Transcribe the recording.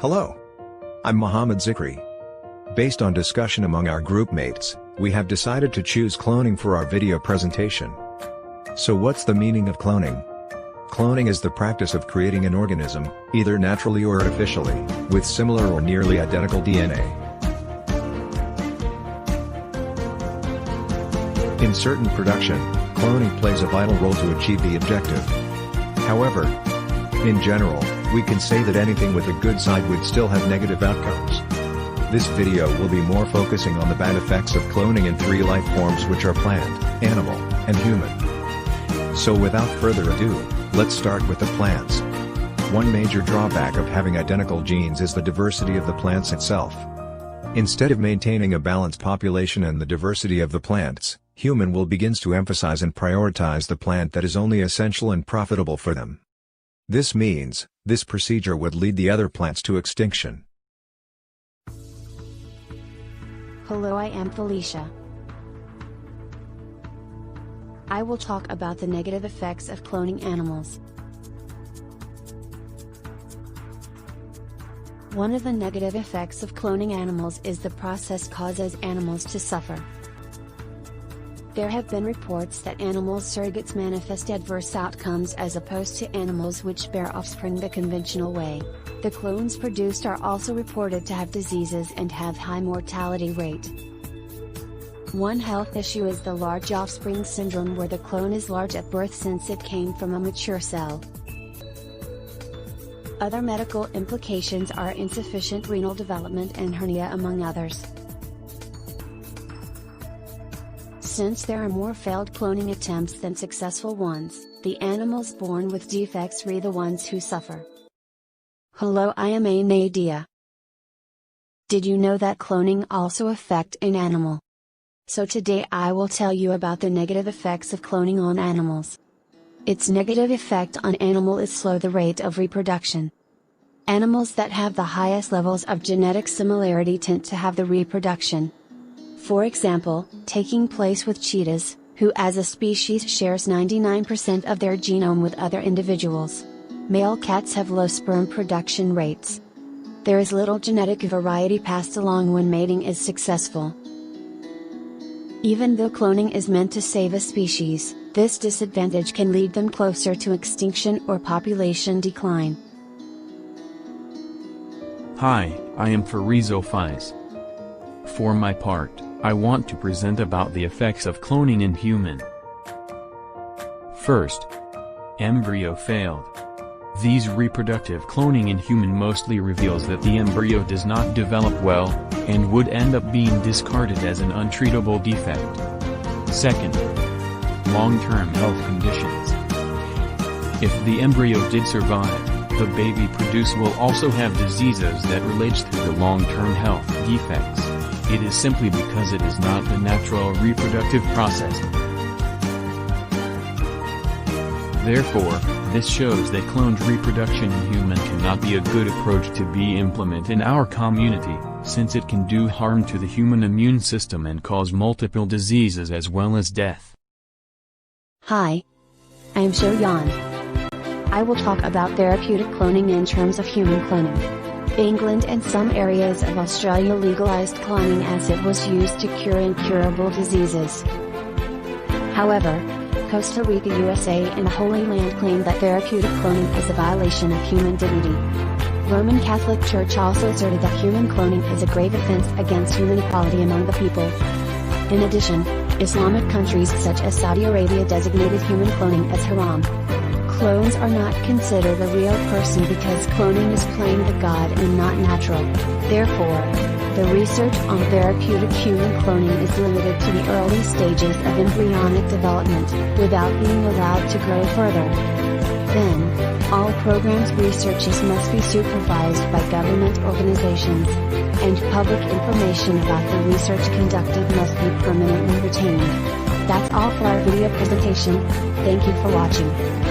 Hello. I'm Mohammed Zikri. Based on discussion among our group mates, we have decided to choose cloning for our video presentation. So what's the meaning of cloning? Cloning is the practice of creating an organism, either naturally or artificially, with similar or nearly identical DNA. In certain production, cloning plays a vital role to achieve the objective. However, in general, we can say that anything with a good side would still have negative outcomes. This video will be more focusing on the bad effects of cloning in three life forms, which are plant, animal, and human. So without further ado, let's start with the plants. One major drawback of having identical genes is the diversity of the plants itself. Instead of maintaining a balanced population and the diversity of the plants, human will begins to emphasize and prioritize the plant that is only essential and profitable for them. This means, this procedure would lead the other plants to extinction. Hello, I am Felicia. I will talk about the negative effects of cloning animals. One of the negative effects of cloning animals is the process causes animals to suffer. There have been reports that animal surrogates manifest adverse outcomes as opposed to animals which bear offspring the conventional way. The clones produced are also reported to have diseases and have high mortality rate. One health issue is the large offspring syndrome, where the clone is large at birth since it came from a mature cell. Other medical implications are insufficient renal development and hernia, among others. Since there are more failed cloning attempts than successful ones, the animals born with defects are the ones who suffer. Hello, I am Nadia. Did you know that cloning also affects an animal? So today I will tell you about the negative effects of cloning on animals. Its negative effect on animal is slow the rate of reproduction. Animals that have the highest levels of genetic similarity tend to have the reproduction. For example, taking place with cheetahs, who as a species shares 99% of their genome with other individuals. Male cats have low sperm production rates. There is little genetic variety passed along when mating is successful. Even though cloning is meant to save a species, this disadvantage can lead them closer to extinction or population decline. Hi, I am Farizo Faiz. For my part, I want to present about the effects of cloning in human. First, embryo failed. These reproductive cloning in human mostly reveals that the embryo does not develop well, and would end up being discarded as an untreatable defect. Second, long-term health conditions. If the embryo did survive, the baby produced will also have diseases that relates to the long-term health defects. It is simply because it is not the natural reproductive process. Therefore, this shows that cloned reproduction in human cannot be a good approach to be implemented in our community, since it can do harm to the human immune system and cause multiple diseases as well as death. Hi. I am Shoyan. I will talk about therapeutic cloning in terms of human cloning. England and some areas of Australia legalized cloning as it was used to cure incurable diseases. However, Costa Rica, USA and the Holy Land claim that therapeutic cloning is a violation of human dignity. Roman Catholic Church also asserted that human cloning is a grave offense against human equality among the people. In addition, Islamic countries such as Saudi Arabia designated human cloning as haram. Clones are not considered a real person because cloning is playing the god and not natural. Therefore, the research on therapeutic human cloning is limited to the early stages of embryonic development, without being allowed to grow further. Then, all programs researches must be supervised by government organizations, and public information about the research conducted must be permanently retained. That's all for our video presentation. Thank you for watching.